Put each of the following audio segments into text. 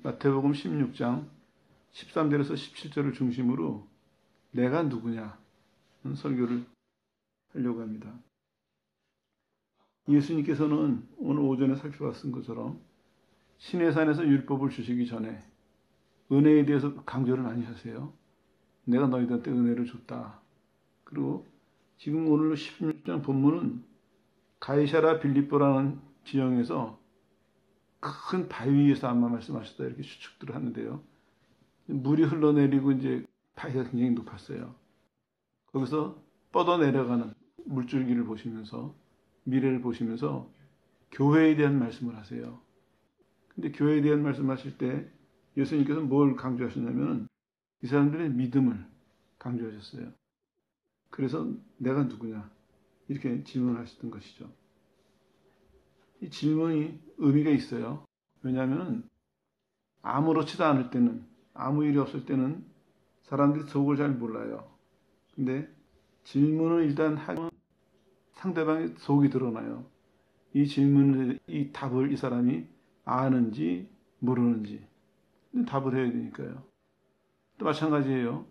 마태복음 16장 13절에서 17절을 중심으로 내가 누구냐 하는 설교를 하려고 합니다. 예수님께서는 오늘 오전에 살펴봤던 것처럼 시내산에서 율법을 주시기 전에 은혜에 대해서 강조를 많이 하세요. 내가 너희들한테 은혜를 줬다. 그리고 지금 오늘 16장 본문은 가이사랴 빌립보라는 지형에서 큰 바위 위에서 아마 말씀하셨다 이렇게 추측들을 하는데요. 물이 흘러내리고 이제 바위가 굉장히 높았어요. 거기서 뻗어 내려가는 물줄기를 보시면서 미래를 보시면서 교회에 대한 말씀을 하세요. 근데 교회에 대한 말씀하실 때 예수님께서 뭘 강조하셨냐면 이 사람들의 믿음을 강조하셨어요. 그래서 내가 누구냐 이렇게 질문하셨던 것이죠. 이 질문이 의미가 있어요. 왜냐하면 아무렇지도 않을 때는, 아무 일이 없을 때는 사람들이 속을 잘 몰라요. 근데 질문을 일단 하면 상대방의 속이 드러나요. 이 질문을, 이 답을 이 사람이 아는지 모르는지 답을 해야 되니까요. 또 마찬가지예요.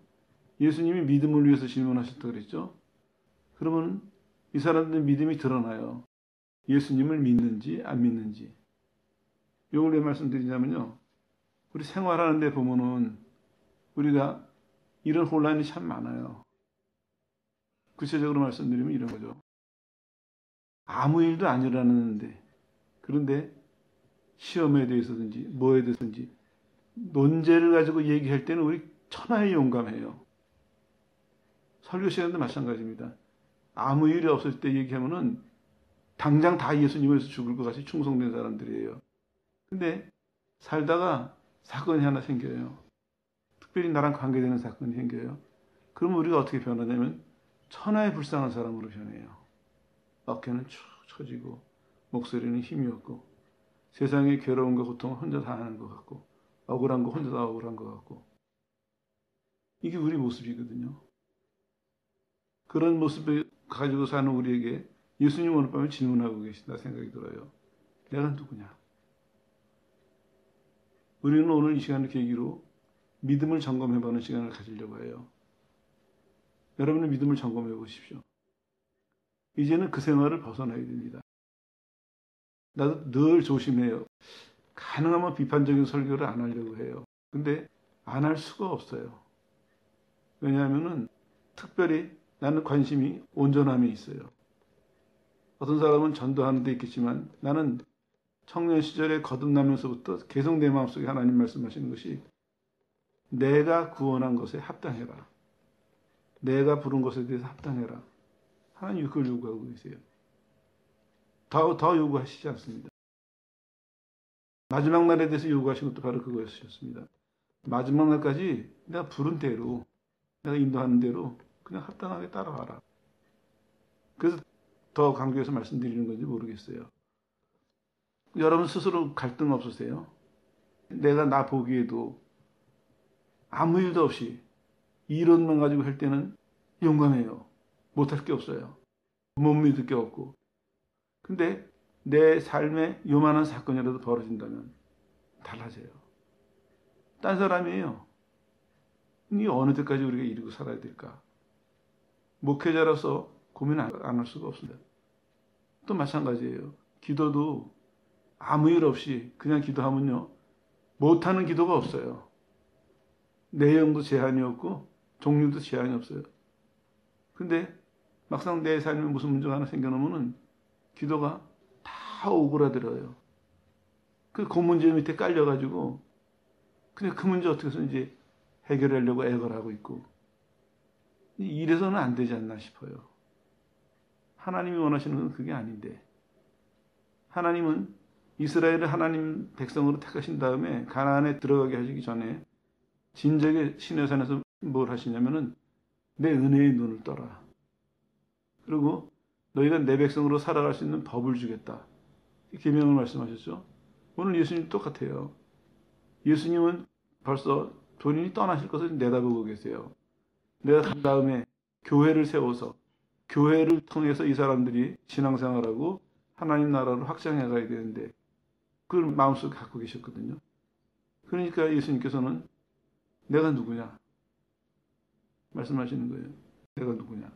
예수님이 믿음을 위해서 질문하셨다고 그랬죠. 그러면 이 사람들의 믿음이 드러나요. 예수님을 믿는지 안 믿는지. 이걸 왜 말씀드리냐면요. 우리 생활하는 데 보면은 우리가 이런 혼란이 참 많아요. 구체적으로 말씀드리면 이런 거죠. 아무 일도 안 일어나는데 그런데 시험에 대해서든지 뭐에 대해서든지 논제를 가지고 얘기할 때는 우리 천하에 용감해요. 설교 시간도 마찬가지입니다. 아무 일이 없을 때 얘기하면은 당장 다 예수님을 위해서 죽을 것 같이 충성된 사람들이에요. 근데 살다가 사건이 하나 생겨요. 특별히 나랑 관계되는 사건이 생겨요. 그러면 우리가 어떻게 변하냐면 천하에 불쌍한 사람으로 변해요. 어깨는 축 처지고 목소리는 힘이 없고 세상의 괴로움과 고통을 혼자 다 하는 것 같고 억울한 거 혼자 다 억울한 것 같고 이게 우리 모습이거든요. 그런 모습을 가지고 사는 우리에게 예수님 오늘 밤에 질문하고 계신다 생각이 들어요. 내가 누구냐? 우리는 오늘 이 시간을 계기로 믿음을 점검해보는 시간을 가지려고 해요. 여러분의 믿음을 점검해 보십시오. 이제는 그 생활을 벗어나야 됩니다. 나도 늘 조심해요. 가능하면 비판적인 설교를 안 하려고 해요. 근데 안 할 수가 없어요. 왜냐하면은 특별히 나는 관심이 온전함에 있어요. 어떤 사람은 전도하는 데 있겠지만 나는 청년 시절에 거듭나면서부터 계속 내 마음속에 하나님 말씀하시는 것이 내가 구원한 것에 합당해라. 내가 부른 것에 대해서 합당해라. 하나님 그걸 요구하고 계세요. 더 요구하시지 않습니다. 마지막 날에 대해서 요구하신 것도 바로 그거였습니다. 마지막 날까지 내가 부른 대로, 내가 인도하는 대로 그냥 합당하게 따라와라. 그래서 더 강조해서 말씀드리는 건지 모르겠어요. 여러분 스스로 갈등 없으세요? 내가 나 보기에도 아무 일도 없이 이론만 가지고 할 때는 용감해요. 못할 게 없어요. 못 믿을 게 없고. 근데 내 삶에 요만한 사건이라도 벌어진다면 달라져요. 딴 사람이에요. 이 어느 때까지 우리가 이러고 살아야 될까? 목회자로서 고민 안 할 수가 없습니다. 또 마찬가지예요. 기도도 아무 일 없이 그냥 기도하면요. 못하는 기도가 없어요. 내용도 제한이 없고 종류도 제한이 없어요. 근데 막상 내 삶에 무슨 문제가 하나 생겨나면은 기도가 다 오그라들어요. 그 문제 밑에 깔려가지고 그냥 그 문제 어떻게 해서 이제 해결하려고 애걸 하고 있고 이래서는 안 되지 않나 싶어요. 하나님이 원하시는 건 그게 아닌데 하나님은 이스라엘을 하나님 백성으로 택하신 다음에 가나안에 들어가게 하시기 전에 진작에 시내산에서 뭘 하시냐면은 내 은혜의 눈을 떠라. 그리고 너희가 내 백성으로 살아갈 수 있는 법을 주겠다. 계명을 말씀하셨죠. 오늘 예수님 똑같아요. 예수님은 벌써 본인이 떠나실 것을 내다보고 계세요. 내가 간 다음에 교회를 세워서 교회를 통해서 이 사람들이 신앙생활하고 하나님 나라를 확장해 가야 되는데 그걸 마음속에 갖고 계셨거든요. 그러니까 예수님께서는 내가 누구냐 말씀하시는 거예요. 내가 누구냐.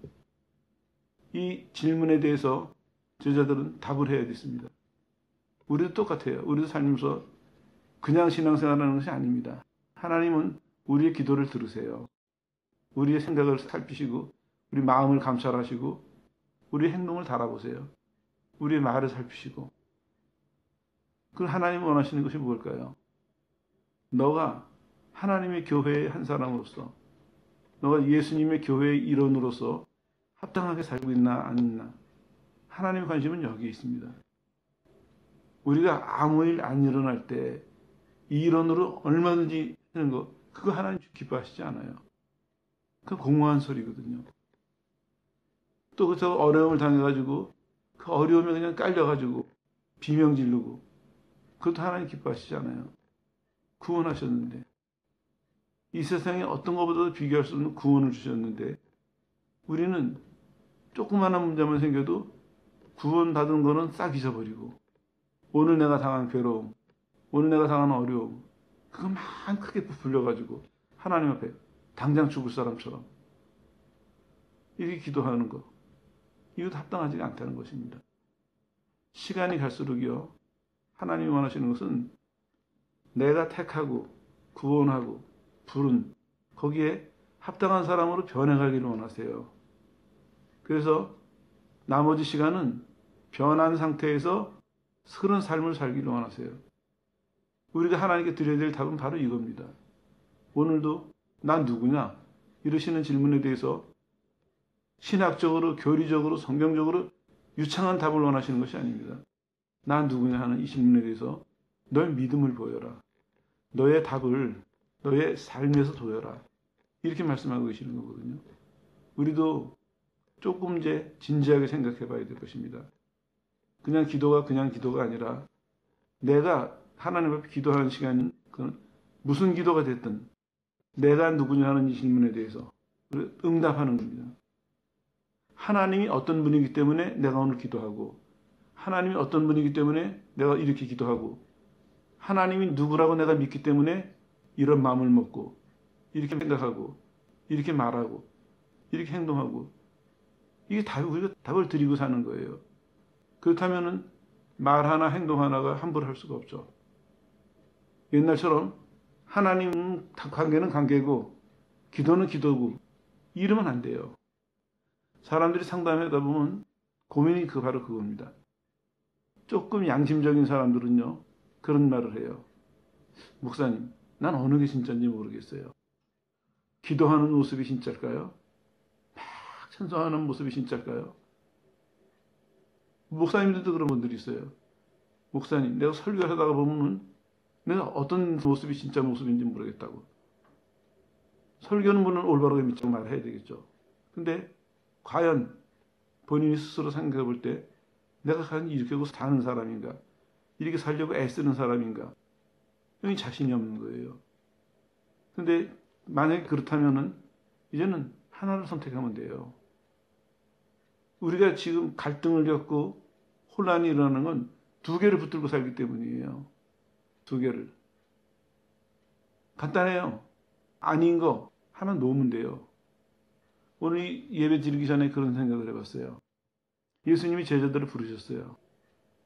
이 질문에 대해서 제자들은 답을 해야 됐습니다. 우리도 똑같아요. 우리도 살면서 그냥 신앙생활하는 것이 아닙니다. 하나님은 우리의 기도를 들으세요. 우리의 생각을 살피시고 우리 마음을 감찰하시고 우리의 행동을 달아보세요. 우리의 말을 살피시고. 그 하나님이 원하시는 것이 무엇일까요? 너가 하나님의 교회의 한 사람으로서, 너가 예수님의 교회의 일원으로서 합당하게 살고 있나 안 있나. 하나님의 관심은 여기에 있습니다. 우리가 아무 일 안 일어날 때 이 일원으로 얼마든지 하는 거, 그거 하나님 기뻐하시지 않아요. 그 공허한 소리거든요. 또 그 어려움을 당해가지고 그 어려움에 그냥 깔려가지고 비명 지르고, 그것도 하나님 기뻐하시지 않아요. 구원하셨는데, 이 세상에 어떤 것보다도 비교할 수 없는 구원을 주셨는데, 우리는 조그마한 문제만 생겨도 구원받은 거는 싹 잊어버리고, 오늘 내가 당한 괴로움, 오늘 내가 당한 어려움, 그것만 크게 부풀려가지고 하나님 앞에 당장 죽을 사람처럼 이렇게 기도하는 거, 이것도 합당하지 않다는 것입니다. 시간이 갈수록요, 하나님이 원하시는 것은 내가 택하고 구원하고 부른 거기에 합당한 사람으로 변해가기를 원하세요. 그래서 나머지 시간은 변한 상태에서 그런 삶을 살기를 원하세요. 우리가 하나님께 드려야 될 답은 바로 이겁니다. 오늘도 난 누구냐? 이러시는 질문에 대해서 신학적으로, 교리적으로, 성경적으로 유창한 답을 원하시는 것이 아닙니다. 난 누구냐 하는 이 질문에 대해서 너의 믿음을 보여라. 너의 답을 너의 삶에서 보여라. 이렇게 말씀하고 계시는 거거든요. 우리도 조금 이제 진지하게 생각해 봐야 될 것입니다. 그냥 기도가 아니라 내가 하나님 앞에 기도하는 시간이 무슨 기도가 됐든 내가 누구냐 하는 이 질문에 대해서 응답하는 겁니다. 하나님이 어떤 분이기 때문에 내가 오늘 기도하고, 하나님이 어떤 분이기 때문에 내가 이렇게 기도하고, 하나님이 누구라고 내가 믿기 때문에 이런 마음을 먹고 이렇게 생각하고 이렇게 말하고 이렇게 행동하고, 이게 다 우리가 답을 드리고 사는 거예요. 그렇다면은 말 하나 행동 하나가 함부로 할 수가 없죠. 옛날처럼 하나님 관계는 관계고 기도는 기도고 이러면 안 돼요. 사람들이 상담하다 보면 고민이 바로 그겁니다. 조금 양심적인 사람들은요, 그런 말을 해요. 목사님, 난 어느 게 진짜인지 모르겠어요. 기도하는 모습이 진짜일까요? 막 찬송하는 모습이 진짜일까요? 목사님들도 그런 분들이 있어요. 목사님, 내가 설교를 하다가 보면은 내가 어떤 모습이 진짜 모습인지 모르겠다고. 설교는 물론 올바르게 믿자고 말해야 되겠죠. 근데 과연 본인이 스스로 생각해 볼 때 내가 과연 이렇게 하고 사는 사람인가? 이렇게 살려고 애쓰는 사람인가? 여기 자신이 없는 거예요. 근데 만약에 그렇다면은 이제는 하나를 선택하면 돼요. 우리가 지금 갈등을 겪고 혼란이 일어나는 건 두 개를 붙들고 살기 때문이에요. 두 개를. 간단해요. 아닌 거 하나 놓으면 돼요. 오늘 예배 드리기 전에 그런 생각을 해봤어요. 예수님이 제자들을 부르셨어요.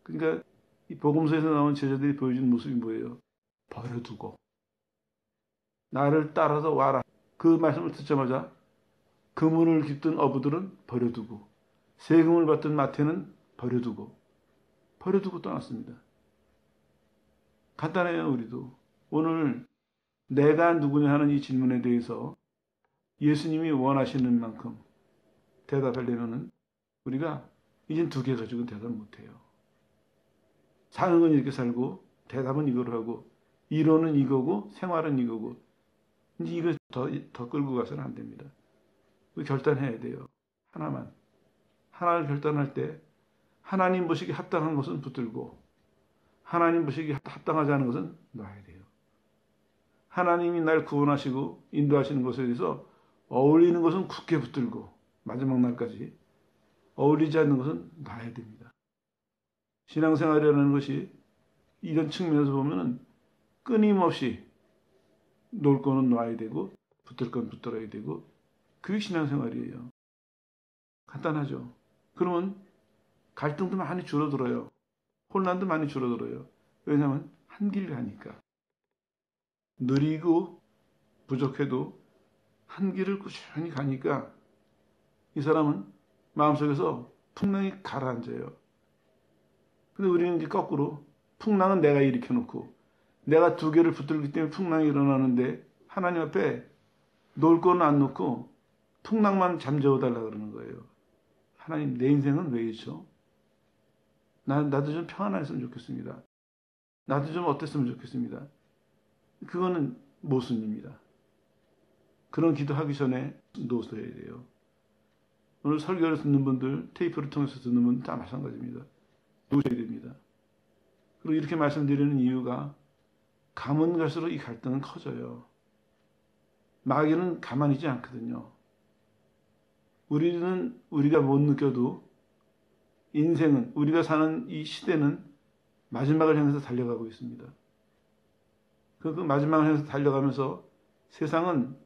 그러니까 이 복음서에서 나온 제자들이 보여준 모습이 뭐예요? 버려두고 나를 따라서 와라. 그 말씀을 듣자마자 금은을 깃든 어부들은 버려두고 세금을 받던 마태는 버려두고 떠났습니다. 간단해요. 우리도 오늘 내가 누구냐 하는 이 질문에 대해서 예수님이 원하시는 만큼 대답하려면은 우리가 이젠 두 개 가지고는 대답을 못해요. 사는 건 이렇게 살고 대답은 이거로 하고 이론은 이거고 생활은 이거고 이제 이거 더 끌고 가서는 안 됩니다. 결단해야 돼요. 하나를 결단할 때 하나님 보시기에 합당한 것은 붙들고 하나님 보시기에 합당하지 않은 것은 놔야 돼요. 하나님이 날 구원하시고 인도하시는 것에 대해서 어울리는 것은 굳게 붙들고 마지막 날까지 어울리지 않는 것은 놔야 됩니다. 신앙생활이라는 것이 이런 측면에서 보면은 끊임없이 놓을 거는 놔야 되고 붙들 건 붙들어야 되고 그게 신앙생활이에요. 간단하죠. 그러면 갈등도 많이 줄어들어요. 혼란도 많이 줄어들어요. 왜냐하면 한 길 가니까. 느리고 부족해도 한 길을 꾸준히 가니까 이 사람은 마음속에서 풍랑이 가라앉아요. 근데 우리는 이제 거꾸로 풍랑은 내가 일으켜놓고 내가 두 개를 붙들기 때문에 풍랑이 일어나는데 하나님 앞에 놓을 거는 안 놓고 풍랑만 잠재워달라 그러는 거예요. 하나님 내 인생은 왜 이렇죠? 나도 좀 평안했으면 좋겠습니다. 나도 좀 어땠으면 좋겠습니다. 그거는 모순입니다. 그런 기도하기 전에 놓으셔야 돼요. 오늘 설교를 듣는 분들, 테이프를 통해서 듣는 분들 다 마찬가지입니다. 놓으셔야 됩니다. 그리고 이렇게 말씀드리는 이유가 가면 갈수록 이 갈등은 커져요. 마귀는 가만히 있지 않거든요. 우리는 우리가 못 느껴도 인생은 우리가 사는 이 시대는 마지막을 향해서 달려가고 있습니다. 그 마지막을 향해서 달려가면서 세상은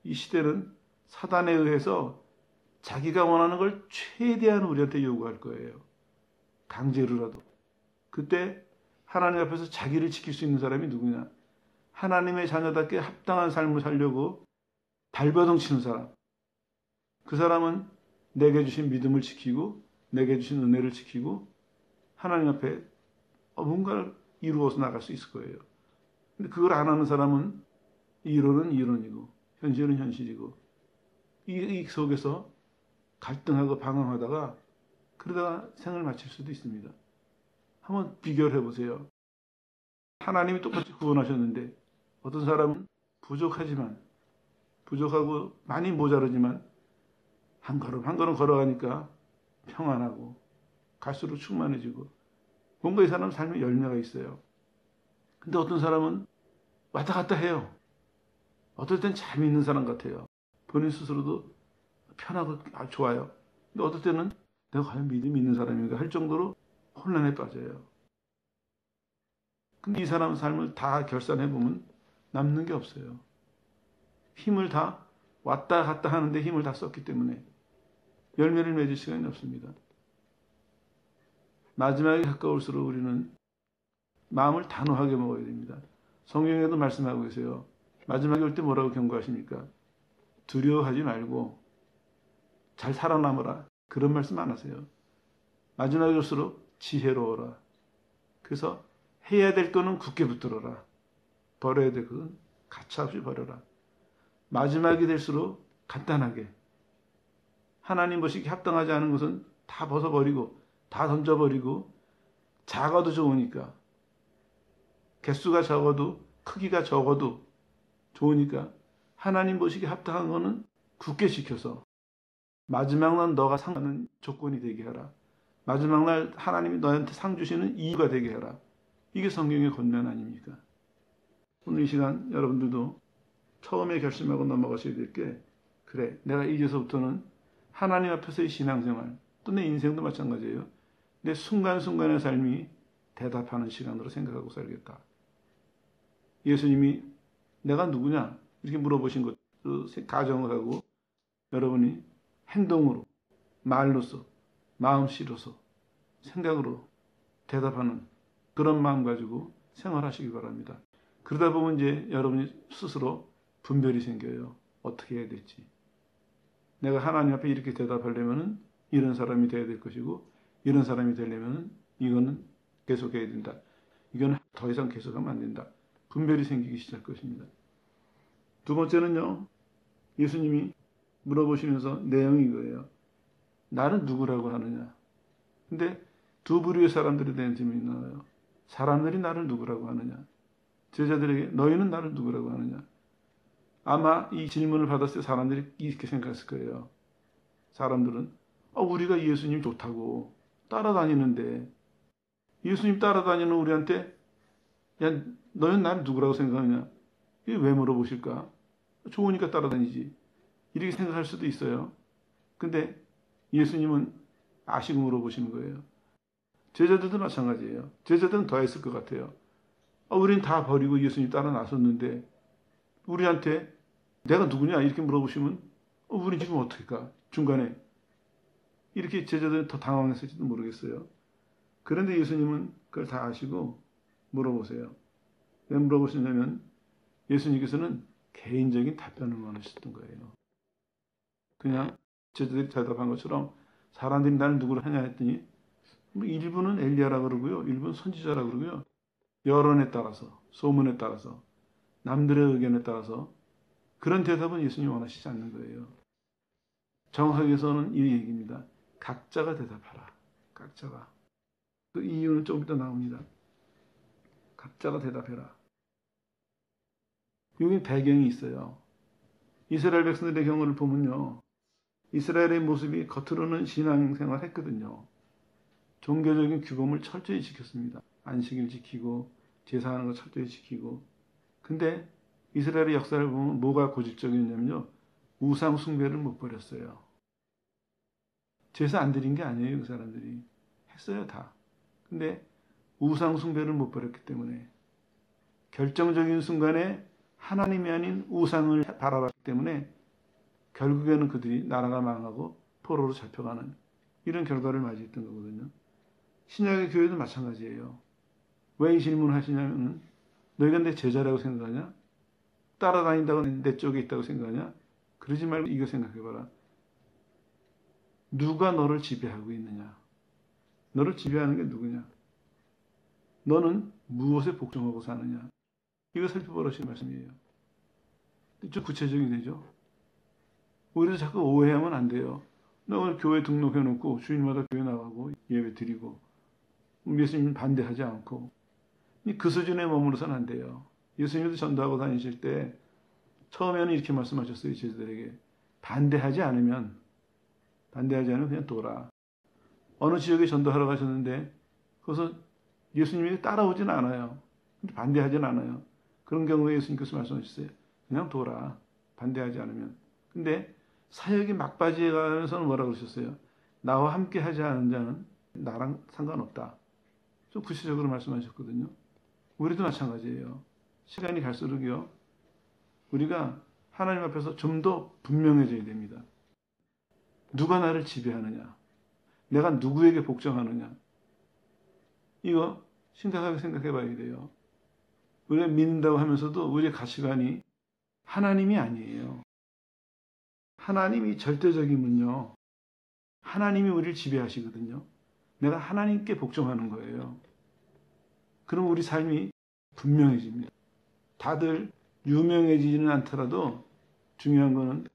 이 시대는 사단에 의해서 자기가 원하는 걸 최대한 우리한테 요구할 거예요. 강제로라도. 그때 하나님 앞에서 자기를 지킬 수 있는 사람이 누구냐? 하나님의 자녀답게 합당한 삶을 살려고 발버둥 치는 사람. 그 사람은 내게 주신 믿음을 지키고 내게 주신 은혜를 지키고 하나님 앞에 뭔가를 이루어서 나갈 수 있을 거예요. 근데 그걸 안 하는 사람은 이론은 이론이고 현실은 현실이고 이 속에서 갈등하고 방황하다가 그러다가 생을 마칠 수도 있습니다. 한번 비교를 해보세요. 하나님이 똑같이 구원하셨는데 어떤 사람은 부족하고 많이 모자르지만 한 걸음 한 걸음 걸어가니까 평안하고 갈수록 충만해지고 뭔가 이 사람 삶에 열매가 있어요. 근데 어떤 사람은 왔다 갔다 해요. 어떨 땐 잘 믿는 사람 같아요. 본인 스스로도 편하고 좋아요. 근데 어떨 때는 내가 과연 믿음이 있는 사람인가 할 정도로 혼란에 빠져요. 근데 이 사람 삶을 다 결산해보면 남는 게 없어요. 힘을 다 왔다 갔다 하는데 힘을 다 썼기 때문에 열매를 맺을 시간이 없습니다. 마지막에 가까울수록 우리는 마음을 단호하게 먹어야 됩니다. 성경에도 말씀하고 계세요. 마지막에 올 때 뭐라고 경고하십니까? 두려워하지 말고 잘 살아남으라. 그런 말씀 안 하세요. 마지막에 올수록 지혜로워라. 그래서 해야 될 거는 굳게 붙들어라. 버려야 될 것은 가차없이 버려라. 마지막이 될수록 간단하게 하나님 보시기에 합당하지 않은 것은 다 벗어버리고 다 던져버리고 작아도 좋으니까 개수가 적어도 크기가 적어도 좋으니까 하나님 보시기에 합당한 거는 굳게 지켜서 마지막 날 너가 상하는 조건이 되게 하라. 마지막 날 하나님이 너한테 상 주시는 이유가 되게 해라. 이게 성경의 권면 아닙니까? 오늘 이 시간 여러분들도 처음에 결심하고 넘어가셔야 될 게 그래 내가 이제서부터는 하나님 앞에서의 신앙생활 또 내 인생도 마찬가지예요. 내 순간순간의 삶이 대답하는 시간으로 생각하고 살겠다. 예수님이 내가 누구냐 이렇게 물어보신 것도 가정을 하고 여러분이 행동으로 말로써 마음씨로서 생각으로 대답하는 그런 마음 가지고 생활하시기 바랍니다. 그러다 보면 이제 여러분이 스스로 분별이 생겨요. 어떻게 해야 될지. 내가 하나님 앞에 이렇게 대답하려면 이런 사람이 돼야 될 것이고 이런 사람이 되려면 이거는 계속해야 된다. 이건 더 이상 계속하면 안 된다. 분별이 생기기 시작할 것입니다. 두 번째는요. 예수님이 물어보시면서 내용이 이거예요. 나는 누구라고 하느냐. 근데 두 부류의 사람들에 대한 질문이 나와요. 사람들이 나를 누구라고 하느냐. 제자들에게 너희는 나를 누구라고 하느냐. 아마 이 질문을 받았을 때 사람들이 이렇게 생각했을 거예요. 사람들은 우리가 예수님 좋다고 따라다니는데 예수님 따라다니는 우리한테 야 너희는 나를 누구라고 생각하느냐. 이게 왜 물어보실까? 좋으니까 따라다니지. 이렇게 생각할 수도 있어요. 근데 예수님은 아시고 물어보시는 거예요. 제자들도 마찬가지예요. 제자들은 더 했을 것 같아요. 우린 다 버리고 예수님 따라 나섰는데 우리한테 내가 누구냐 이렇게 물어보시면 우리 지금 어떻게 가? 중간에 이렇게 제자들은 더 당황했을지도 모르겠어요. 그런데 예수님은 그걸 다 아시고 물어보세요. 왜 물어보시냐면 예수님께서는 개인적인 답변을 원하셨던 거예요. 그냥 제자들이 대답한 것처럼 사람들이 나를 누구로 하냐 했더니 일부는 엘리야라 그러고요. 일부는 선지자라 그러고요. 여론에 따라서, 소문에 따라서, 남들의 의견에 따라서 그런 대답은 예수님이 원하시지 않는 거예요. 정확하게 해서는 이 얘기입니다. 각자가 대답하라. 각자가. 그 이유는 좀 이따 나옵니다. 각자가 대답해라. 여기 배경이 있어요. 이스라엘 백성들의 경우를 보면요. 이스라엘의 모습이 겉으로는 신앙생활 했거든요. 종교적인 규범을 철저히 지켰습니다. 안식일 지키고 제사하는 거 철저히 지키고. 근데 이스라엘의 역사를 보면 뭐가 고질적이었냐면요. 우상 숭배를 못 버렸어요. 제사 안 드린 게 아니에요. 그 사람들이. 했어요 다. 근데 우상 숭배를 못 버렸기 때문에 결정적인 순간에 하나님이 아닌 우상을 바라봤기 때문에 결국에는 그들이 나라가 망하고 포로로 잡혀가는 이런 결과를 맞이했던 거거든요. 신약의 교회도 마찬가지예요. 왜 이 질문을 하시냐면 너희가 내 제자라고 생각하냐? 따라다닌다고 내 쪽에 있다고 생각하냐? 그러지 말고 이거 생각해봐라. 누가 너를 지배하고 있느냐? 너를 지배하는 게 누구냐? 너는 무엇에 복종하고 사느냐? 이거 살펴보라는 말씀이에요. 좀 구체적이 되죠? 우리도 자꾸 오해하면 안 돼요. 나 오늘 교회 등록해놓고 주일마다 교회 나가고 예배 드리고 예수님 반대하지 않고 그 수준에 머무르서는 안 돼요. 예수님도 전도하고 다니실 때 처음에는 이렇게 말씀하셨어요. 제자들에게 반대하지 않으면 그냥 둬라. 어느 지역에 전도하러 가셨는데 거기서 예수님이 따라오진 않아요. 반대하진 않아요. 그런 경우에 예수님께서 말씀하셨어요. 그냥 둬라. 반대하지 않으면. 근데 사역이 막바지에 가면서는 뭐라 그러셨어요? 나와 함께 하지 않은 자는 나랑 상관없다. 좀 구체적으로 말씀하셨거든요. 우리도 마찬가지예요. 시간이 갈수록요. 우리가 하나님 앞에서 좀 더 분명해져야 됩니다. 누가 나를 지배하느냐? 내가 누구에게 복종하느냐? 이거 심각하게 생각해 봐야 돼요. 우리가 믿는다고 하면서도 우리의 가치관이 하나님이 아니에요. 하나님이 절대적이면요. 하나님이 우리를 지배하시거든요. 내가 하나님께 복종하는 거예요. 그럼 우리 삶이 분명해집니다. 다들 유명해지지는 않더라도 중요한 거는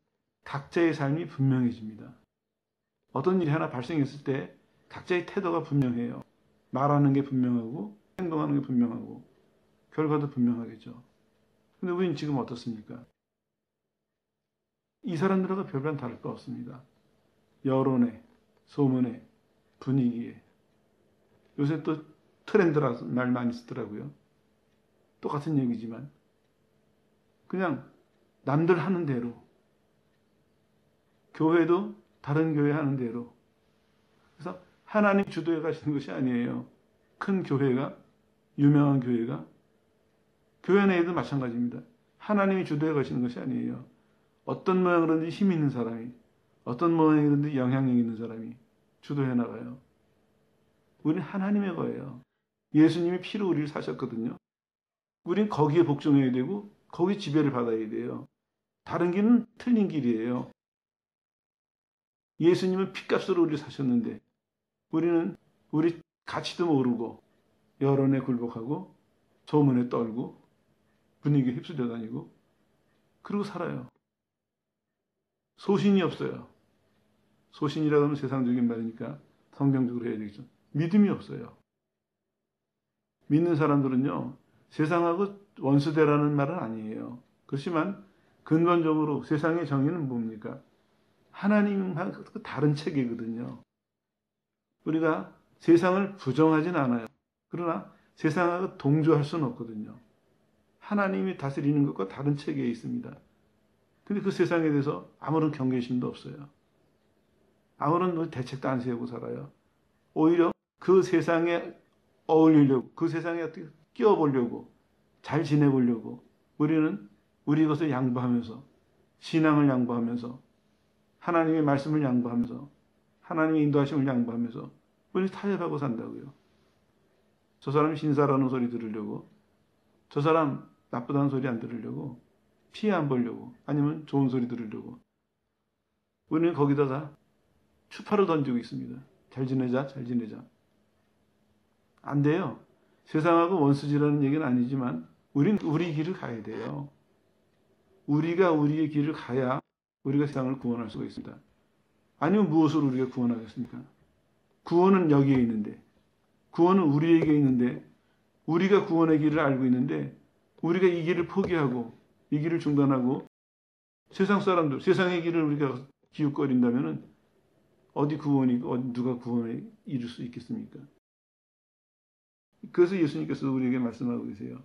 각자의 삶이 분명해집니다. 어떤 일이 하나 발생했을 때 각자의 태도가 분명해요. 말하는 게 분명하고 행동하는 게 분명하고 결과도 분명하겠죠. 근데 우리는 지금 어떻습니까? 이 사람들하고 별반 다를 거 없습니다. 여론에, 소문에, 분위기에. 요새 또 트렌드라서 말 많이 쓰더라고요. 똑같은 얘기지만 그냥 남들 하는 대로 교회도 다른 교회 하는 대로 그래서 하나님 주도해 가시는 것이 아니에요. 큰 교회가 유명한 교회가 교회 내에도 마찬가지입니다. 하나님이 주도해 가시는 것이 아니에요. 어떤 모양으로든지 힘 있는 사람이 어떤 모양이든지 영향력 있는 사람이 주도해 나가요. 우리는 하나님의 거예요. 예수님이 피로 우리를 사셨거든요. 우린 거기에 복종해야 되고 거기 지배를 받아야 돼요. 다른 길은 틀린 길이에요. 예수님은 피값으로 우리를 사셨는데 우리는 우리 가치도 모르고 여론에 굴복하고 소문에 떨고 분위기에 휩쓸려 다니고 그러고 살아요. 소신이 없어요. 소신이라고 하면 세상적인 말이니까 성경적으로 해야 되겠죠. 믿음이 없어요. 믿는 사람들은요. 세상하고 원수대라는 말은 아니에요. 그렇지만 근본적으로 세상의 정의는 뭡니까? 하나님과 다른 체계거든요. 우리가 세상을 부정하진 않아요. 그러나 세상하고 동조할 수는 없거든요. 하나님이 다스리는 것과 다른 체계에 있습니다. 근데 그 세상에 대해서 아무런 경계심도 없어요. 아무런 대책도 안 세우고 살아요. 오히려 그 세상에 어울리려고, 그 세상에 어떻게 끼어보려고, 잘 지내보려고 우리는 우리 것을 양보하면서, 신앙을 양보하면서, 하나님의 말씀을 양보하면서, 하나님의 인도하심을 양보하면서 우리 타협하고 산다고요. 저 사람 신사라는 소리 들으려고, 저 사람 나쁘다는 소리 안 들으려고, 피해 안 보려고, 아니면 좋은 소리 들으려고. 우리는 거기다가 추파를 던지고 있습니다. 잘 지내자, 잘 지내자. 안 돼요. 세상하고 원수지라는 얘기는 아니지만 우린 우리 길을 가야 돼요. 우리가 우리의 길을 가야 우리가 세상을 구원할 수가 있습니다. 아니면 무엇으로 우리가 구원하겠습니까? 구원은 여기에 있는데, 구원은 우리에게 있는데, 우리가 구원의 길을 알고 있는데 우리가 이 길을 포기하고 이 길을 중단하고 세상 사람들, 세상의 길을 우리가 기웃거린다면 어디 구원이, 누가 구원에 이룰 수 있겠습니까? 그래서 예수님께서 우리에게 말씀하고 계세요.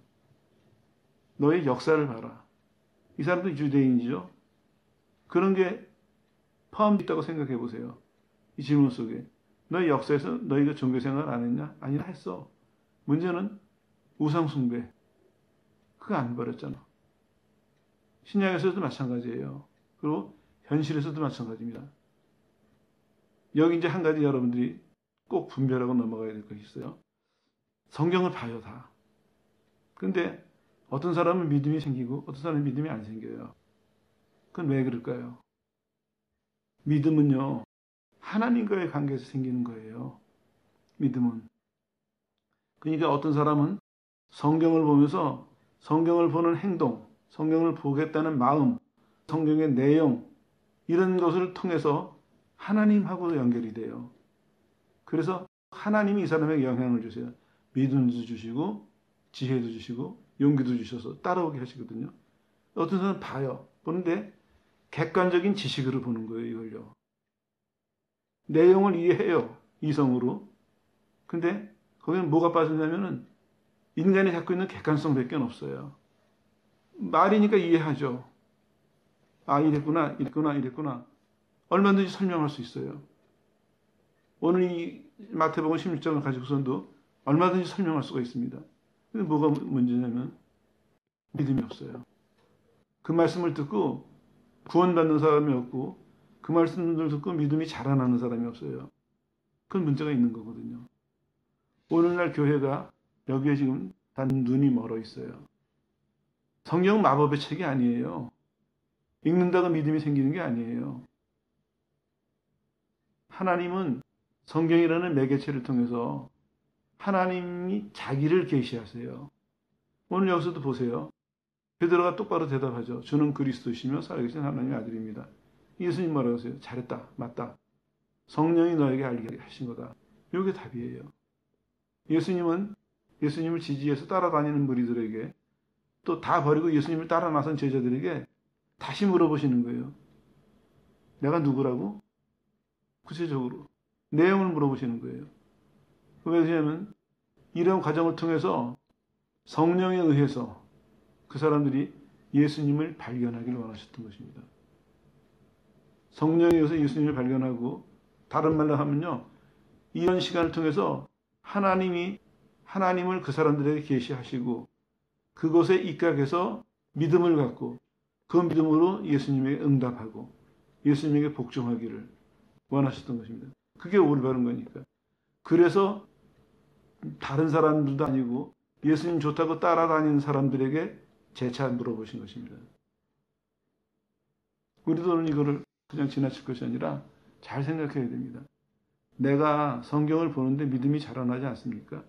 너의 역사를 봐라. 이 사람도 유대인이죠. 그런 게 포함되어 있다고 생각해 보세요. 이 질문 속에. 너의 역사에서 너희가 종교생활 안 했냐? 아니라 했어. 문제는 우상숭배. 그거 안 버렸잖아. 신약에서도 마찬가지예요. 그리고 현실에서도 마찬가지입니다. 여기 이제 한 가지 여러분들이 꼭 분별하고 넘어가야 될 것이 있어요. 성경을 봐요, 다. 근데 어떤 사람은 믿음이 생기고 어떤 사람은 믿음이 안 생겨요. 그건 왜 그럴까요? 믿음은요, 하나님과의 관계에서 생기는 거예요. 믿음은. 그러니까 어떤 사람은 성경을 보면서 성경을 보는 행동, 성경을 보겠다는 마음, 성경의 내용, 이런 것을 통해서 하나님하고 연결이 돼요. 그래서 하나님이 이 사람에게 영향을 주세요. 믿음도 주시고 지혜도 주시고 용기도 주셔서 따라오게 하시거든요. 어떤 사람은 봐요. 보는데 객관적인 지식으로 보는 거예요. 이걸요. 내용을 이해해요. 이성으로. 근데 거기는 뭐가 빠졌냐면은 인간이 갖고 있는 객관성밖에 없어요. 말이니까 이해하죠. 아, 이랬구나, 이랬구나, 이랬구나. 얼마든지 설명할 수 있어요. 오늘 이 마태복음 16장을 가지고서도 얼마든지 설명할 수가 있습니다. 근데 뭐가 문제냐면 믿음이 없어요. 그 말씀을 듣고 구원받는 사람이 없고 그 말씀을 듣고 믿음이 자라나는 사람이 없어요. 그건 문제가 있는 거거든요. 오늘날 교회가 여기에 지금 단 눈이 멀어 있어요. 성경은 마법의 책이 아니에요. 읽는다고 믿음이 생기는 게 아니에요. 하나님은 성경이라는 매개체를 통해서 하나님이 자기를 계시하세요. 오늘 여기서도 보세요. 베드로가 똑바로 대답하죠. 주는 그리스도시며 살아계신 하나님의 아들입니다. 예수님 뭐라고 하세요? 잘했다. 맞다. 성령이 너에게 알게 하신 거다. 이게 답이에요. 예수님은 예수님을 지지해서 따라다니는 무리들에게 또 다 버리고 예수님을 따라 나선 제자들에게 다시 물어보시는 거예요. 내가 누구라고? 구체적으로 내용을 물어보시는 거예요. 왜냐하면 이런 과정을 통해서 성령에 의해서 그 사람들이 예수님을 발견하기를 원하셨던 것입니다. 성령에 의해서 예수님을 발견하고, 다른 말로 하면요, 이런 시간을 통해서 하나님을 그 사람들에게 계시하시고 그것에 입각해서 믿음을 갖고 그 믿음으로 예수님에게 응답하고 예수님에게 복종하기를 원하셨던 것입니다. 그게 올바른 거니까. 그래서 다른 사람들도 아니고 예수님 좋다고 따라다니는 사람들에게 재차 물어보신 것입니다. 우리도 이거를 그냥 지나칠 것이 아니라 잘 생각해야 됩니다. 내가 성경을 보는데 믿음이 자라나지 않습니까?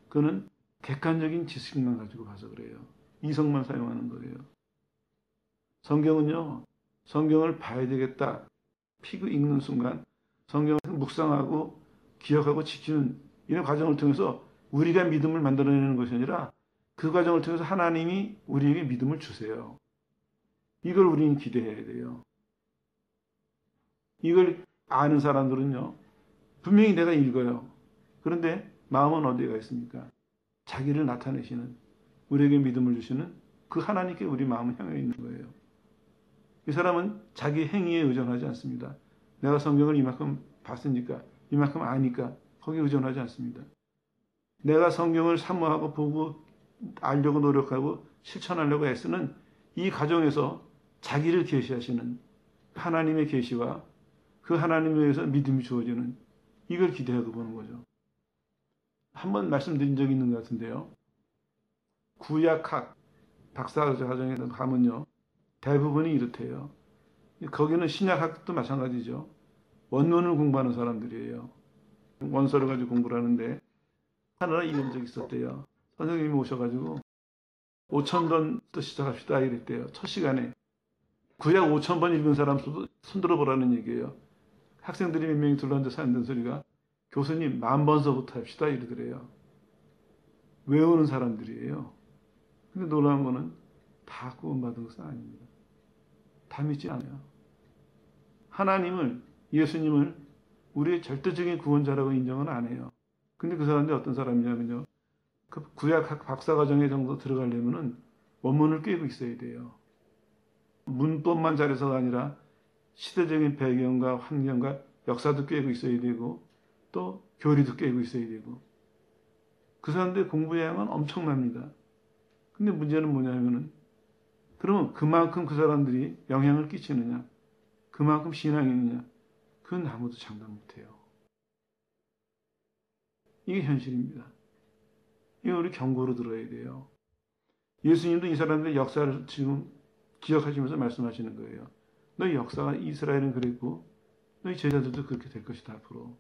그거는 객관적인 지식만 가지고 봐서 그래요. 이성만 사용하는 거예요. 성경은요, 성경을 봐야 되겠다. 피고 읽는 순간 성경을 묵상하고 기억하고 지키는 이런 과정을 통해서 우리가 믿음을 만들어내는 것이 아니라 그 과정을 통해서 하나님이 우리에게 믿음을 주세요. 이걸 우리는 기대해야 돼요. 이걸 아는 사람들은요, 분명히 내가 읽어요. 그런데 마음은 어디에 가 있습니까? 자기를 나타내시는, 우리에게 믿음을 주시는 그 하나님께 우리 마음은 향해 있는 거예요. 이 사람은 자기 행위에 의존하지 않습니다. 내가 성경을 이만큼 봤으니까, 이만큼 아니까 거기에 의존하지 않습니다. 내가 성경을 사모하고 보고 알려고 노력하고 실천하려고 애쓰는 이 가정에서 자기를 계시하시는 하나님의 계시와 그 하나님에 의해서 믿음이 주어지는 이걸 기대하고 보는 거죠. 한번 말씀드린 적이 있는 것 같은데요. 구약학 박사과정에 가면요. 대부분이 이렇대요. 거기는 신약학도 마찬가지죠. 원론을 공부하는 사람들이에요. 원서를 가지고 공부를 하는데 하나 읽은 적이 있었대요. 선생님이 오셔가지고 5,000번부터 시작합시다 이랬대요. 첫 시간에. 구약 5,000번 읽은 사람 손 들어보라는 얘기예요. 학생들이 몇 명이 둘러앉아서 하는 소리가 교수님 10,000번서부터 합시다 이러더래요. 외우는 사람들이에요. 근데 놀라운 거는 다 구원받은 것은 아닙니다. 다 믿지 않아요. 하나님을, 예수님을 우리의 절대적인 구원자라고 인정은 안 해요. 근데 그 사람들이 어떤 사람이냐면요. 그 구약학 박사과정에 정도 들어가려면은 원문을 꿰고 있어야 돼요. 문법만 잘해서가 아니라 시대적인 배경과 환경과 역사도 꿰고 있어야 되고 또 교리도 꿰고 있어야 되고 그 사람들의 공부 양은 엄청납니다. 근데 문제는 뭐냐면은 그러면 그만큼 그 사람들이 영향을 끼치느냐 그만큼 신앙이 있느냐 그건 아무도 장담 못해요. 이게 현실입니다. 이거 우리 경고로 들어야 돼요. 예수님도 이 사람들의 역사를 지금 기억하시면서 말씀하시는 거예요. 너희 역사가 이스라엘은 그랬고 너희 제자들도 그렇게 될 것이다 앞으로.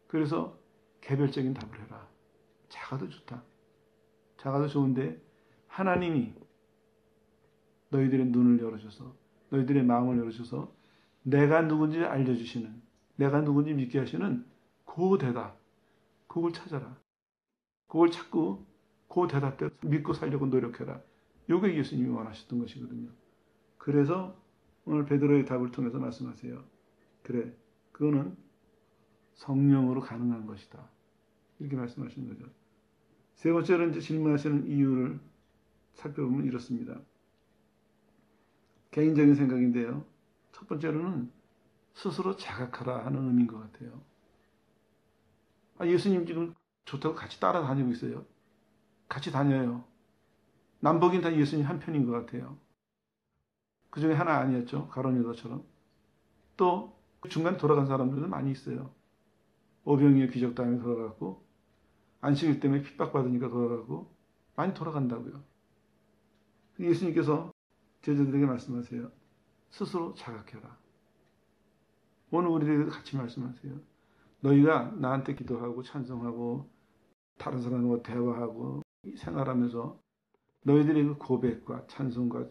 그래서 개별적인 답을 해라. 작아도 좋다. 작아도 좋은데 하나님이 너희들의 눈을 열어줘서 너희들의 마음을 열어줘서 내가 누군지 알려주시는 내가 누군지 믿게 하시는 그 대답 그걸 찾아라. 그걸 찾고 그 대답대로 믿고 살려고 노력해라. 이게 예수님이 원하셨던 것이거든요. 그래서 오늘 베드로의 답을 통해서 말씀하세요. 그래, 그거는 성령으로 가능한 것이다. 이렇게 말씀하시는 거죠. 세 번째로 이제 질문하시는 이유를 살펴보면 이렇습니다. 개인적인 생각인데요. 첫 번째로는 스스로 자각하라 하는 의미인 것 같아요. 예수님 지금 좋다고 같이 따라다니고 있어요. 같이 다녀요. 남북인 다 예수님 한 편인 것 같아요. 그 중에 하나 아니었죠. 가룟 유다처럼. 또 중간에 돌아간 사람들도 많이 있어요. 오병이어 기적 다음에 돌아갔고 안식일 때문에 핍박받으니까 돌아가고 많이 돌아간다고요. 예수님께서 제자들에게 말씀하세요. 스스로 자각해라. 오늘 우리들에게 같이 말씀하세요. 너희가 나한테 기도하고 찬송하고 다른 사람과 대화하고 생활하면서 너희들의 그 고백과 찬송과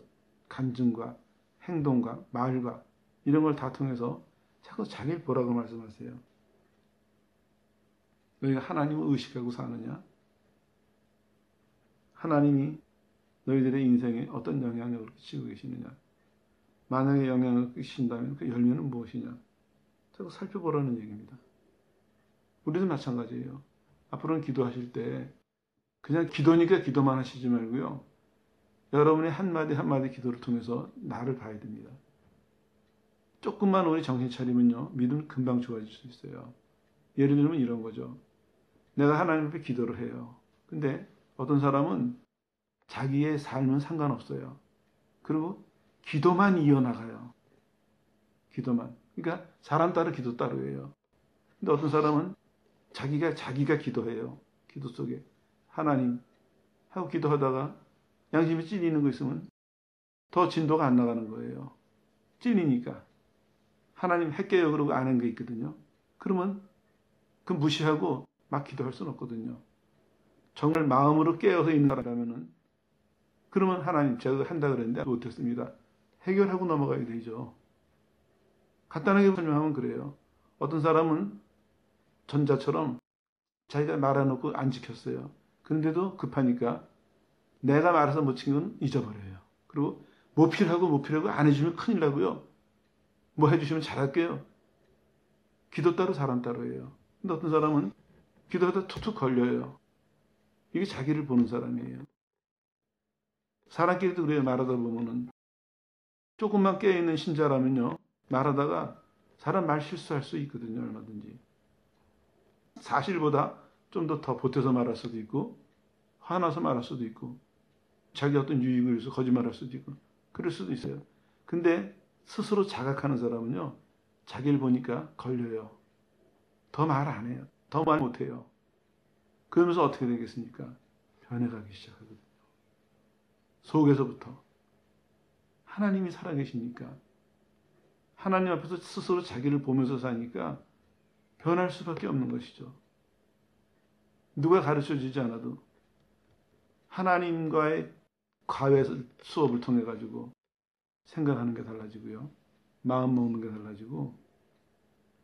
간증과 행동과 말과 이런 걸 다 통해서 자꾸 자기를 보라고 말씀하세요. 너희가 하나님을 의식하고 사느냐? 하나님이 너희들의 인생에 어떤 영향력을 끼치고 계시느냐? 만약에 영향을 끼친다면 그 열매는 무엇이냐? 자꾸 살펴보라는 얘기입니다. 우리도 마찬가지예요. 앞으로는 기도하실 때 그냥 기도니까 기도만 하시지 말고요. 여러분의 한마디 한마디 기도를 통해서 나를 봐야 됩니다. 조금만 우리 정신 차리면요. 믿음 금방 좋아질 수 있어요. 예를 들면 이런 거죠. 내가 하나님 앞에 기도를 해요. 근데 어떤 사람은 자기의 삶은 상관없어요. 그리고 기도만 이어나가요. 기도만. 그러니까 사람 따로 기도 따로예요. 근데 어떤 사람은 자기가 기도해요. 기도 속에. 하나님 하고 기도하다가 양심이 찔리는 거 있으면 더 진도가 안 나가는 거예요. 찔리니까. 하나님 할게요 그러고 안 한 게 있거든요. 그러면 그 무시하고 막 기도할 수는 없거든요. 정말 마음으로 깨어서 있는 사람이라면은 그러면 하나님 제가 한다 그랬는데 못했습니다. 해결하고 넘어가야 되죠. 간단하게 설명하면 그래요. 어떤 사람은 전자처럼 자기가 말해놓고 안 지켰어요. 그런데도 급하니까 내가 말해서 못 지킨 건 잊어버려요. 그리고 뭐 필요하고 안 해주면 큰일 나고요. 뭐 해주시면 잘할게요. 기도 따로 사람 따로예요. 근데 어떤 사람은 기도하다 툭툭 걸려요. 이게 자기를 보는 사람이에요. 사람끼리도 그래요. 말하다 보면은 조금만 깨어있는 신자라면요. 말하다가 사람 말 실수할 수 있거든요. 얼마든지. 사실보다 좀 더 보태서 말할 수도 있고 화나서 말할 수도 있고 자기 어떤 유익을 위해서 거짓말할 수도 있고 그럴 수도 있어요. 근데 스스로 자각하는 사람은요, 자기를 보니까 걸려요. 더 말 안 해요. 더 말 못해요. 그러면서 어떻게 되겠습니까? 변해가기 시작하거든요. 속에서부터. 하나님이 살아계시니까, 하나님 앞에서 스스로 자기를 보면서 사니까 변할 수밖에 없는 것이죠. 누가 가르쳐주지 않아도 하나님과의 과외 수업을 통해 가지고 생각하는 게 달라지고요. 마음 먹는 게 달라지고,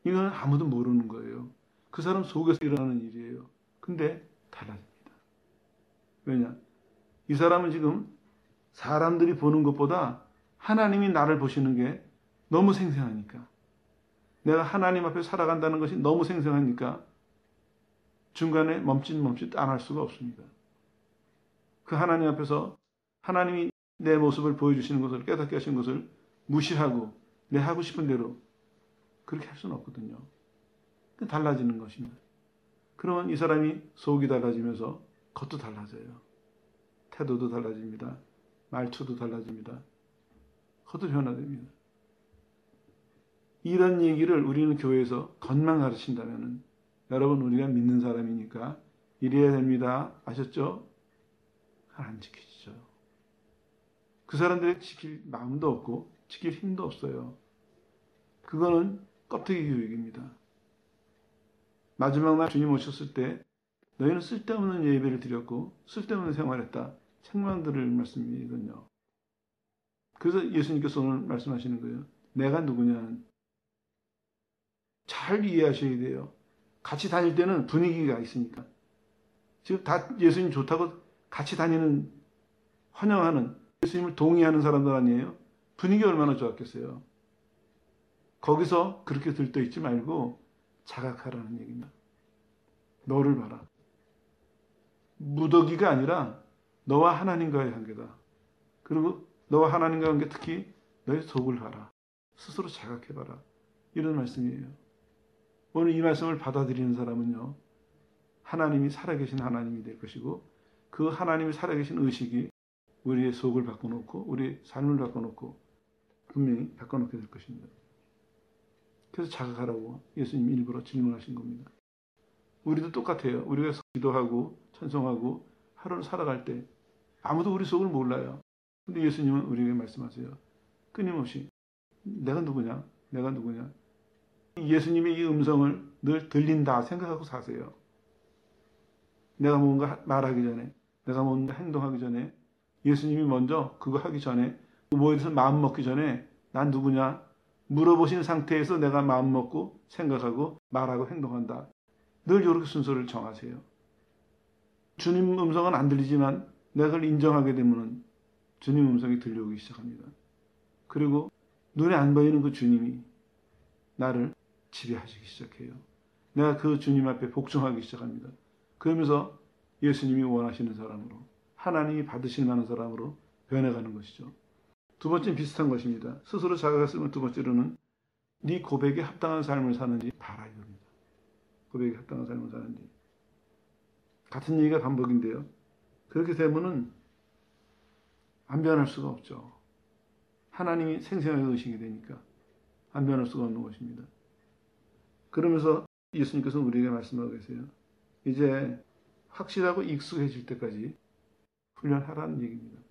이건 아무도 모르는 거예요. 그 사람 속에서 일어나는 일이에요. 근데 달라집니다. 왜냐? 이 사람은 지금 사람들이 보는 것보다 하나님이 나를 보시는 게 너무 생생하니까, 내가 하나님 앞에 살아간다는 것이 너무 생생하니까 중간에 멈칫 안 할 수가 없습니다. 그 하나님 앞에서 하나님이 내 모습을 보여주시는 것을, 깨닫게 하신 것을 무시하고 내 하고 싶은 대로 그렇게 할 수는 없거든요. 달라지는 것입니다. 그러면 이 사람이 속이 달라지면서 겉도 달라져요. 태도도 달라집니다. 말투도 달라집니다. 겉도 변화됩니다. 이런 얘기를 우리는 교회에서 겉만 가르친다면, 여러분, 우리가 믿는 사람이니까 이래야 됩니다. 아셨죠? 안 지키죠. 그 사람들이 지킬 마음도 없고 지킬 힘도 없어요. 그거는 껍데기 교육입니다. 마지막 날 주님 오셨을 때 너희는 쓸데없는 예배를 드렸고 쓸데없는 생활했다. 책망 들을 말씀이거든요. 그래서 예수님께서 오늘 말씀하시는 거예요. 내가 누구냐는 잘 이해하셔야 돼요. 같이 다닐 때는 분위기가 있으니까. 지금 다 예수님 좋다고 같이 다니는, 환영하는, 예수님을 동의하는 사람들 아니에요? 분위기 얼마나 좋았겠어요. 거기서 그렇게 들떠있지 말고 자각하라는 얘기입니다. 너를 봐라. 무더기가 아니라 너와 하나님과의 관계다. 그리고 너와 하나님과의 관계, 특히 너의 속을 봐라. 스스로 자각해봐라. 이런 말씀이에요. 오늘 이 말씀을 받아들이는 사람은요, 하나님이 살아계신 하나님이 될 것이고, 그 하나님이 살아계신 의식이 우리의 속을 바꿔놓고 우리의 삶을 바꿔놓고 분명히 바꿔놓게 될 것입니다. 그래서 자각하라고 예수님이 일부러 질문하신 겁니다. 우리도 똑같아요. 우리가 기도하고 찬송하고 하루를 살아갈 때 아무도 우리 속을 몰라요. 근데 예수님은 우리에게 말씀하세요. 끊임없이 내가 누구냐? 내가 누구냐? 예수님의 이 음성을 늘 들린다 생각하고 사세요. 내가 뭔가 말하기 전에, 내가 뭔가 행동하기 전에, 예수님이 먼저 그거 하기 전에, 뭐에 대해서 마음 먹기 전에 난 누구냐 물어보신 상태에서 내가 마음 먹고 생각하고 말하고 행동한다. 늘 이렇게 순서를 정하세요. 주님 음성은 안 들리지만 내가 그걸 인정하게 되면 주님 음성이 들려오기 시작합니다. 그리고 눈에 안 보이는 그 주님이 나를 지배하시기 시작해요. 내가 그 주님 앞에 복종하기 시작합니다. 그러면서 예수님이 원하시는 사람으로, 하나님이 받으실 만한 사람으로 변해가는 것이죠. 두 번째는 비슷한 것입니다. 스스로 자각했으면 두 번째로는 네 고백에 합당한 삶을 사는지 봐라 이겁니다. 고백에 합당한 삶을 사는지. 같은 얘기가 반복인데요. 그렇게 되면은 안 변할 수가 없죠. 하나님이 생생하게 의식이 되니까 안 변할 수가 없는 것입니다. 그러면서 예수님께서는 우리에게 말씀하고 계세요. 이제 확실하고 익숙해질 때까지 훈련하라는 얘기입니다.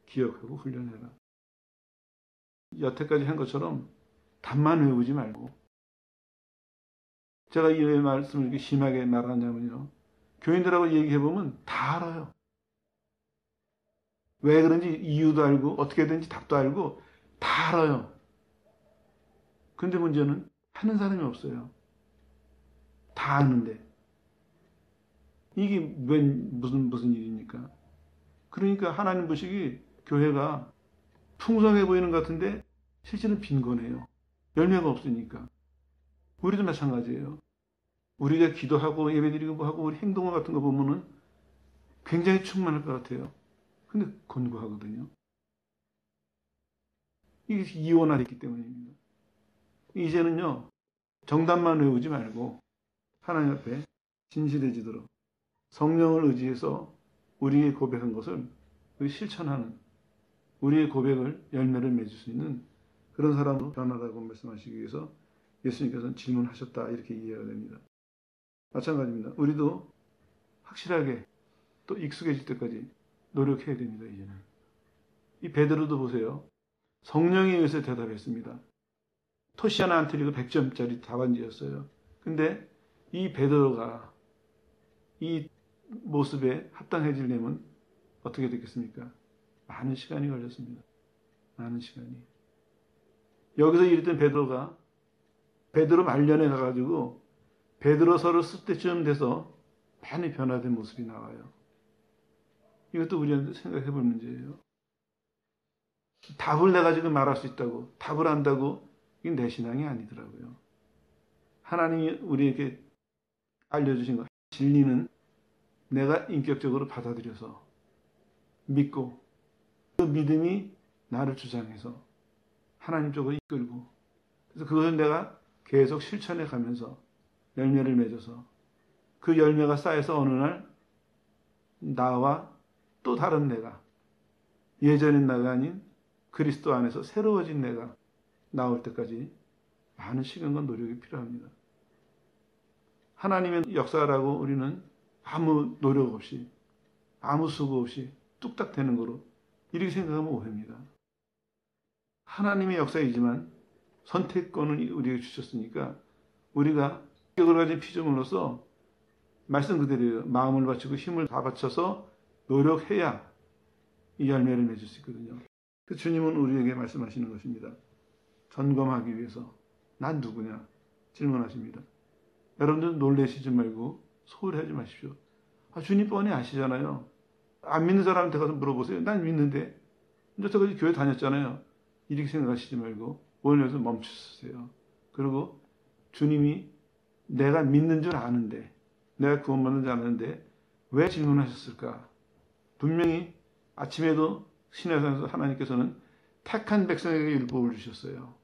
기억하고 훈련해라. 여태까지 한 것처럼 답만 외우지 말고, 제가 이 말씀을 이렇게 심하게 말하냐면요, 교인들하고 얘기해보면 다 알아요. 왜 그런지 이유도 알고 어떻게 되는지 답도 알고 다 알아요. 근데 문제는 하는 사람이 없어요. 다 아는데 이게 웬 무슨 일입니까? 그러니까 하나님 보시기 교회가 풍성해 보이는 것 같은데 실제는 빈곤해요. 열매가 없으니까. 우리도 마찬가지예요. 우리가 기도하고 예배드리고 뭐 하고 우리 행동 같은 거 보면은 굉장히 충만할 것 같아요. 근데 곤고하거든요. 이게 이원화됐기 때문입니다. 이제는요, 정답만 외우지 말고 하나님 앞에 진실해지도록 성령을 의지해서 우리의 고백한 것을 실천하는 우리의 고백을 열매를 맺을 수 있는 그런 사람으로 변하라고 말씀하시기 위해서 예수님께서는 질문하셨다 이렇게 이해가 됩니다. 마찬가지입니다. 우리도 확실하게 또 익숙해질 때까지 노력해야 됩니다. 이제는 이 베드로도 보세요. 성령에 의해서 대답했습니다. 토시 하나 안 틀리고 100점짜리 답안지였어요. 근데 이 베드로가 이 모습에 합당해지려면 어떻게 됐겠습니까? 많은 시간이 걸렸습니다. 많은 시간이. 여기서 이랬던 베드로가 베드로 말년에 가가지고 베드로서를 쓸 때쯤 돼서 많이 변화된 모습이 나와요. 이것도 우리한테 생각해 볼 문제예요. 답을 내가 지금 말할 수 있다고, 답을 안다고, 이게 내 신앙이 아니더라고요. 하나님이 우리에게 알려주신 것, 진리는 내가 인격적으로 받아들여서 믿고 그 믿음이 나를 주장해서 하나님 쪽으로 이끌고 그래서 그것을 내가 계속 실천해 가면서 열매를 맺어서 그 열매가 쌓여서 어느 날 나와 또 다른 내가 예전의 나가 아닌 그리스도 안에서 새로워진 내가 나올 때까지 많은 시간과 노력이 필요합니다. 하나님의 역사라고 우리는 아무 노력 없이 아무 수고 없이 뚝딱 되는 거로 이렇게 생각하면 오해입니다. 하나님의 역사이지만 선택권을 우리에게 주셨으니까 우리가 인격을 가진 피조물로서 말씀 그대로예요. 마음을 바치고 힘을 다 바쳐서 노력해야 이 열매를 맺을 수 있거든요. 그 주님은 우리에게 말씀하시는 것입니다. 점검하기 위해서 난 누구냐 질문하십니다. 여러분들 놀라시지 말고 소홀하지 마십시오. 주님 뻔히 아시잖아요. 안 믿는 사람한테 가서 물어보세요. 난 믿는데 여태까지 교회 다녔잖아요. 이렇게 생각하시지 말고 오늘 여기서 멈추세요. 그리고 주님이 내가 믿는 줄 아는데 내가 구원받는 줄 아는데 왜 질문하셨을까? 분명히 아침에도 시내산에서 하나님께서는 택한 백성에게 율법을 주셨어요.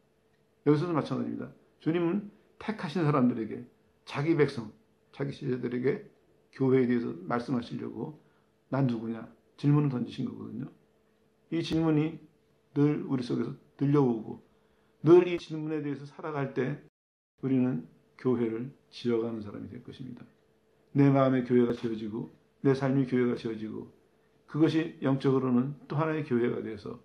여기서도 마찬가지입니다. 주님은 택하신 사람들에게 자기 백성, 자기 시대들에게 교회에 대해서 말씀하시려고 난 누구냐 질문을 던지신 거거든요. 이 질문이 늘 우리 속에서 들려오고 늘 이 질문에 대해서 살아갈 때 우리는 교회를 지어가는 사람이 될 것입니다. 내 마음의 교회가 지어지고 내 삶의 교회가 지어지고 그것이 영적으로는 또 하나의 교회가 돼서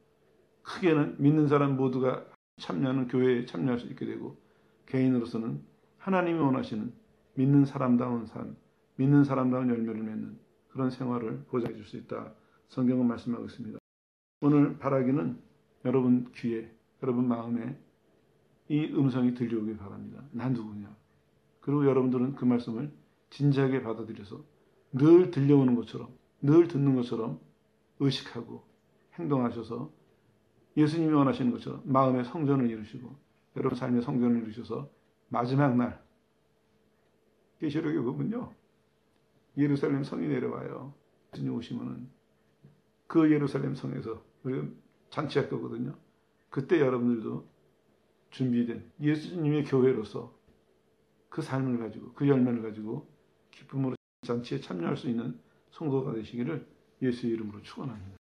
크게는 믿는 사람 모두가 참여하는 교회에 참여할 수 있게 되고 개인으로서는 하나님이 원하시는 믿는 사람다운 삶, 믿는 사람다운 열매를 맺는 그런 생활을 보장해 줄 수 있다. 성경은 말씀하고 있습니다. 오늘 바라기는 여러분 귀에, 여러분 마음에 이 음성이 들려오길 바랍니다. 난 누구냐? 그리고 여러분들은 그 말씀을 진지하게 받아들여서 늘 들려오는 것처럼, 늘 듣는 것처럼 의식하고 행동하셔서 예수님이 원하시는 것처럼 마음의 성전을 이루시고 여러분 삶의 성전을 이루셔서 마지막 날 계시록에 보면요. 예루살렘 성이 내려와요. 예수님 오시면은 그 예루살렘 성에서 우리가 잔치할 거거든요. 그때 여러분들도 준비된 예수님의 교회로서 그 삶을 가지고 그 열매를 가지고 기쁨으로 잔치에 참여할 수 있는 성도가 되시기를 예수의 이름으로 축원합니다.